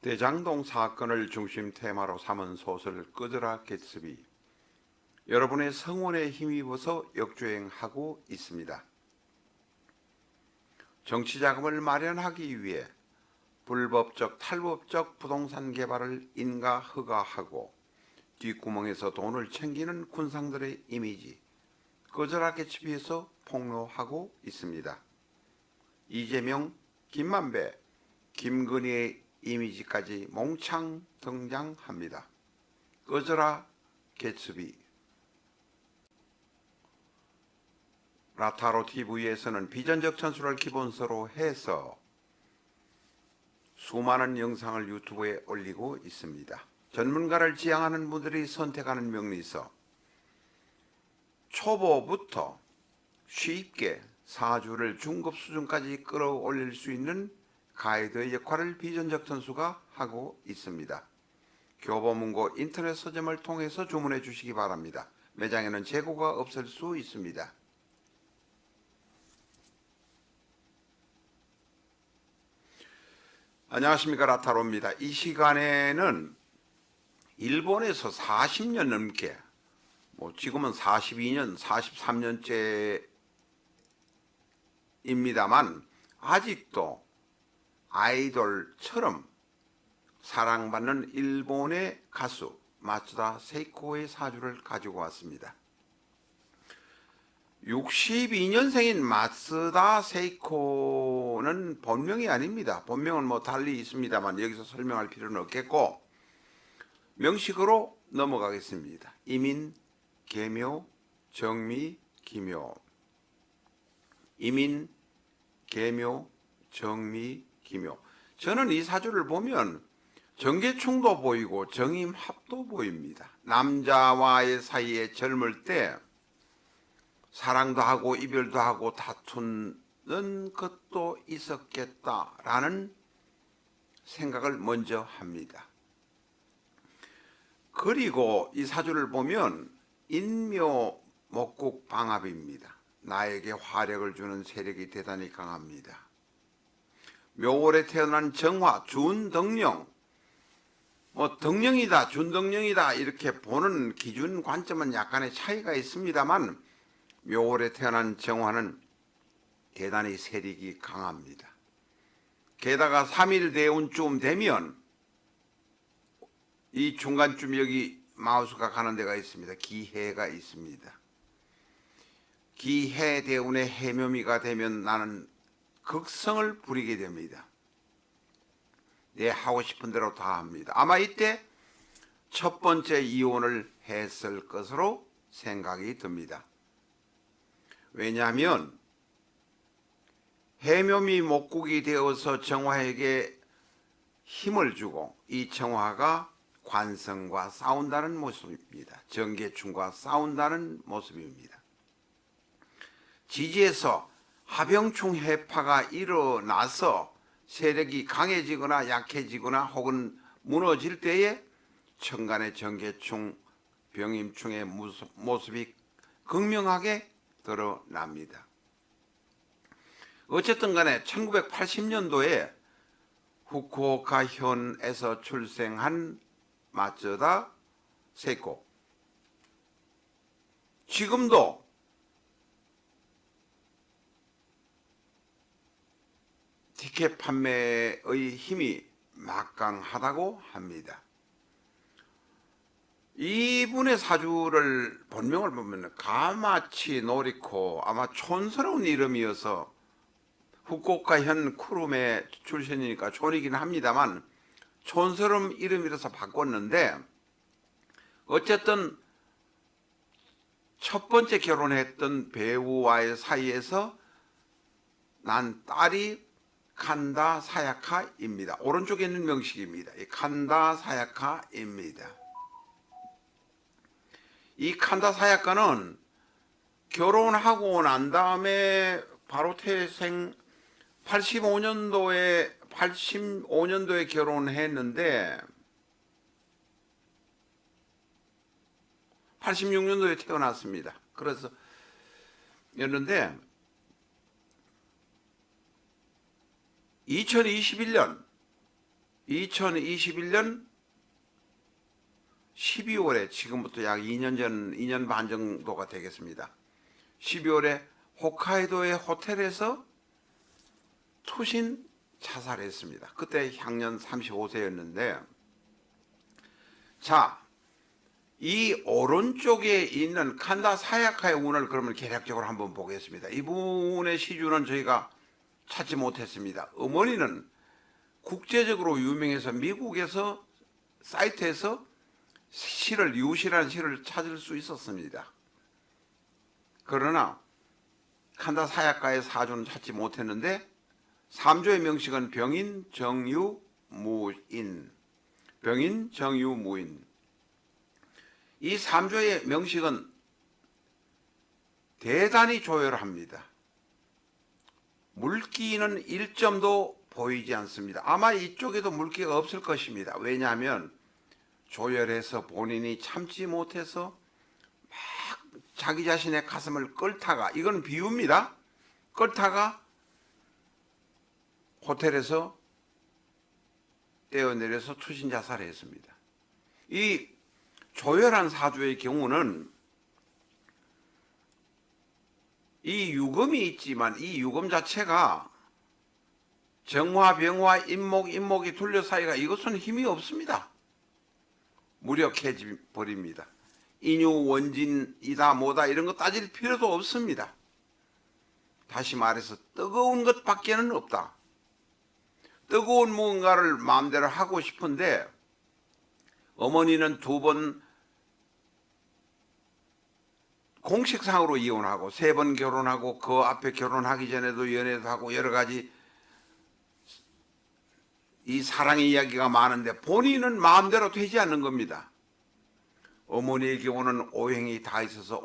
대장동 사건을 중심 테마로 삼은 소설 꺼져라 개츠비, 여러분의 성원에 힘입어서 역주행하고 있습니다. 정치자금을 마련하기 위해 불법적 탈법적 부동산 개발을 인가 허가하고 뒷구멍에서 돈을 챙기는 군상들의 이미지 꺼져라 개츠비에서 폭로하고 있습니다. 이재명, 김만배, 김건희의 이미지까지 몽창 등장합니다. 꺼져라 개츠비. 라타로 TV에서는 비전적 전술을 기본서로 해서 수많은 영상을 유튜브에 올리고 있습니다. 전문가를 지향하는 분들이 선택하는 명리서, 초보부터 쉽게 사주를 중급 수준까지 끌어올릴 수 있는 가이드의 역할을 비전적 전수가 하고 있습니다. 교보문고 인터넷 서점을 통해서 주문해 주시기 바랍니다. 매장에는 재고가 없을 수 있습니다. 안녕하십니까, 라타로입니다. 이 시간에는 일본에서 40년 넘게, 지금은 42년, 43년째입니다만 아직도 아이돌처럼 사랑받는 일본의 가수 마츠다 세이코의 사주를 가지고 왔습니다. 62년생인 마츠다 세이코는 본명이 아닙니다. 본명은 달리 있습니다만 여기서 설명할 필요는 없겠고 명식으로 넘어가겠습니다. 이민, 계묘, 정미, 기묘. 이민, 계묘, 정미, 기묘. 저는 이 사주를 보면 정계충도 보이고 정임합도 보입니다. 남자와의 사이에 젊을 때 사랑도 하고 이별도 하고 다투는 것도 있었겠다라는 생각을 먼저 합니다. 그리고 이 사주를 보면 인묘 목국 방합입니다. 나에게 화력을 주는 세력이 대단히 강합니다. 묘월에 태어난 정화, 준덕령, 덕령이다, 준덕령이다 이렇게 보는 기준 관점은 약간의 차이가 있습니다만 묘월에 태어난 정화는 대단히 세력이 강합니다. 게다가 3일 대운쯤 되면 이 중간쯤 여기 마우스가 가는 데가 있습니다. 기해가 있습니다. 기해 대운의 해묘미가 되면 나는 극성을 부리게 됩니다. 내 하고 싶은 대로 다 합니다. 아마 이때 첫 번째 이혼을 했을 것으로 생각이 듭니다. 왜냐하면 해묘미 목국이 되어서 정화에게 힘을 주고 이 정화가 관성과 싸운다는 모습입니다. 정계충과 싸운다는 모습입니다. 지지에서 하병충 해파가 일어나서 세력이 강해지거나 약해지거나 혹은 무너질 때에 천간의 정계충, 병임충의 모습이 극명하게 드러납니다. 어쨌든 간에 1980년도에 후쿠오카 현에서 출생한 마츠다 세이코. 지금도 티켓 판매의 힘이 막강하다고 합니다. 이분의 사주를 본명을 보면 가마치 노리코, 아마 촌스러운 이름이어서 후쿠오카 현 쿠룸의 출신이니까 촌이긴 합니다만 촌스러운 이름이라서 바꿨는데 어쨌든 첫 번째 결혼했던 배우와의 사이에서 난 딸이 칸다 사야카입니다. 오른쪽에 있는 명식입니다. 이 칸다 사야카입니다. 이 칸다 사야카는 결혼하고 난 다음에 바로 태생 85년도에 결혼했는데 86년도에 태어났습니다. 그래서 였는데 2021년 2021년 12월에 지금부터 약 2년 반 정도가 되겠습니다. 12월에 홋카이도의 호텔에서 투신 자살했습니다. 그때 향년 35세였는데 자, 이 오른쪽에 있는 칸다 사야카의 운을 그러면 개략적으로 한번 보겠습니다. 이분의 시주는 저희가 찾지 못했습니다. 어머니는 국제적으로 유명해서 미국에서 사이트에서 유시라는 시를 찾을 수 있었습니다. 그러나 칸다 사야카의 사주는 찾지 못했는데 3조의 명식은 병인, 정유, 무인. 병인, 정유, 무인. 이 3조의 명식은 대단히 조열합니다. 물기는 1점도 보이지 않습니다. 아마 이쪽에도 물기가 없을 것입니다. 왜냐하면 조열해서 본인이 참지 못해서 막 자기 자신의 가슴을 끌다가, 이건 비유입니다. 끌다가 호텔에서 떼어내려서 투신 자살을 했습니다. 이 조열한 사주의 경우는 이 유금이 있지만 이 유금 자체가 정화, 병화, 인목이 둘러싸이가 이것은 힘이 없습니다. 무력해져 버립니다. 인유, 원진이다 뭐다 이런 거 따질 필요도 없습니다. 다시 말해서 뜨거운 것밖에는 없다. 뜨거운 무언가를 마음대로 하고 싶은데 어머니는 2번 공식상으로 이혼하고 3번 결혼하고 그 앞에 결혼하기 전에도 연애도 하고 여러 가지 이 사랑의 이야기가 많은데 본인은 마음대로 되지 않는 겁니다. 어머니의 경우는 오행이 다 있어서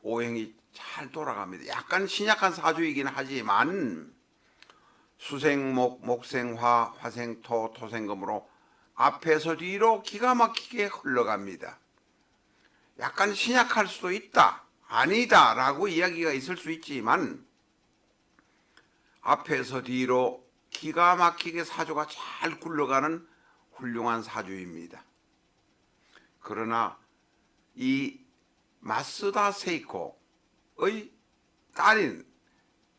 오행이 잘 돌아갑니다. 약간 신약한 사주이긴 하지만 수생목, 목생화, 화생토, 토생금으로 앞에서 뒤로 기가 막히게 흘러갑니다. 약간 신약할 수도 있다, 아니다 라고 이야기가 있을 수 있지만 앞에서 뒤로 기가 막히게 사주가 잘 굴러가는 훌륭한 사주입니다. 그러나 이 마쓰다 세이코의 딸인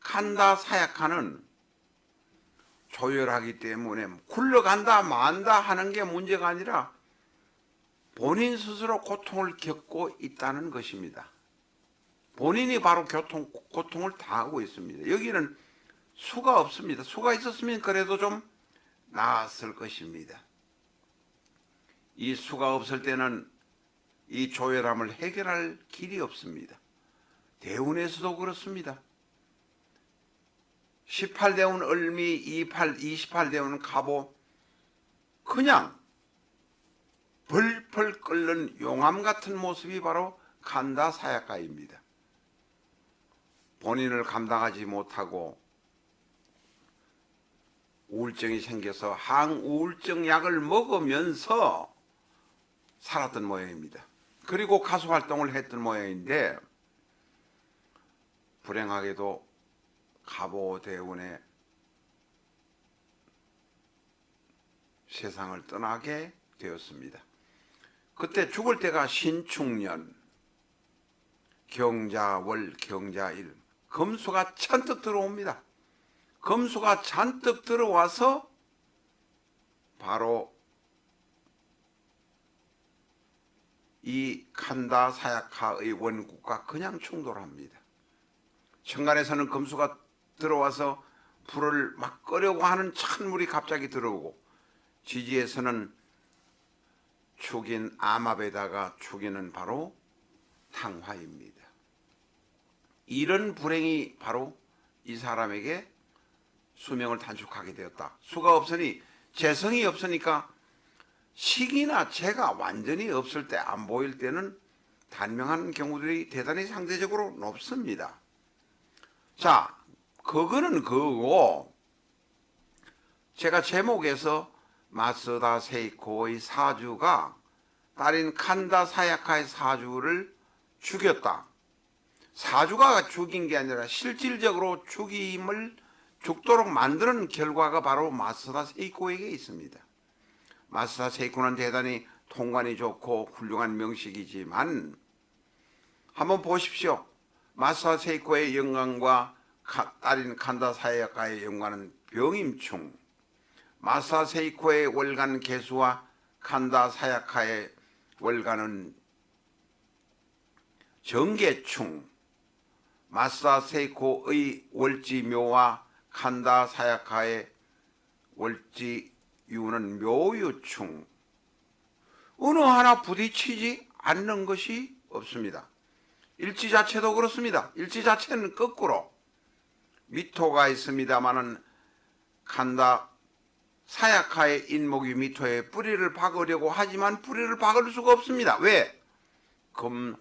칸다 사야카는 조열하기 때문에 굴러간다 만다 하는 게 문제가 아니라 본인 스스로 고통을 겪고 있다는 것입니다. 본인이 바로 고통을 당하고 있습니다. 여기는 수가 없습니다. 수가 있었으면 그래도 좀 나았을 것입니다. 이 수가 없을 때는 이 조열함을 해결할 길이 없습니다. 대운에서도 그렇습니다. 18대운 을미, 28대운 갑오, 그냥 벌벌 끓는 용암 같은 모습이 바로 칸다 사야카입니다. 본인을 감당하지 못하고 우울증이 생겨서 항우울증 약을 먹으면서 살았던 모양입니다. 그리고 가수 활동을 했던 모양인데 불행하게도 갑오대운에 세상을 떠나게 되었습니다. 그때 죽을 때가 신축년, 경자월, 경자일, 금수가 잔뜩 들어옵니다. 금수가 잔뜩 들어와서 바로 이 칸다 사야카의 원국과 그냥 충돌합니다. 천간에서는 금수가 들어와서 불을 막 끄려고 하는 찬물이 갑자기 들어오고, 지지에서는 축인 암압에다가 축인은 바로 탕화입니다. 이런 불행이 바로 이 사람에게 수명을 단축하게 되었다. 수가 없으니, 재성이 없으니까 식이나 재가 완전히 없을 때, 안 보일 때는 단명한 경우들이 대단히 상대적으로 높습니다. 자, 그거는 그거고, 제가 제목에서 마쓰다 세이코의 사주가 딸인 칸다 사야카의 사주를 죽였다. 사주가 죽인 게 아니라 실질적으로 죽도록 만드는 결과가 바로 마쓰다 세이코에게 있습니다. 마사 세이코는 대단히 통관이 좋고 훌륭한 명식이지만 한번 보십시오. 마사 세이코의 영광과 딸인 칸다 사야카의 영광은 병임충, 마사 세이코의 월간 개수와 칸다 사야카의 월간은 정계충, 마사 세이코의 월지묘와 칸다 사야카의 월지유는 묘유충, 어느 하나 부딪히지 않는 것이 없습니다. 일지 자체도 그렇습니다. 일지 자체는 거꾸로 미토가 있습니다마는 칸다 사야카의 인목이 미토에 뿌리를 박으려고 하지만 뿌리를 박을 수가 없습니다. 왜?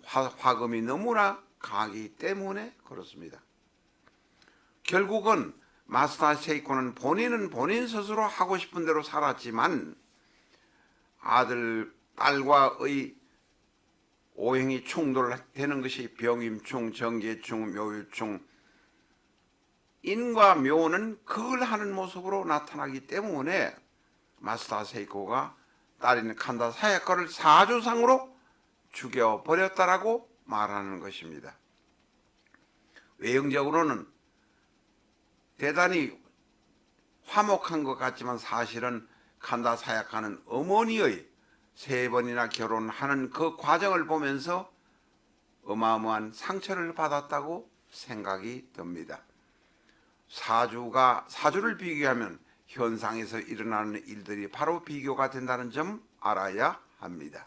화금이 너무나 강하기 때문에 그렇습니다. 결국은 마사 세이코는 본인은 본인 스스로 하고 싶은 대로 살았지만 딸과의 오행이 충돌되는 것이 병임충, 정계충, 묘유충, 인과 묘는 그걸 하는 모습으로 나타나기 때문에 마사 세이코가 딸인 칸다 사야카를 사주상으로 죽여버렸다라고 말하는 것입니다. 외형적으로는 대단히 화목한 것 같지만 사실은 칸다 사야카는 어머니의 3번이나 결혼하는 그 과정을 보면서 어마어마한 상처를 받았다고 생각이 듭니다. 사주를 비교하면 현상에서 일어나는 일들이 바로 비교가 된다는 점 알아야 합니다.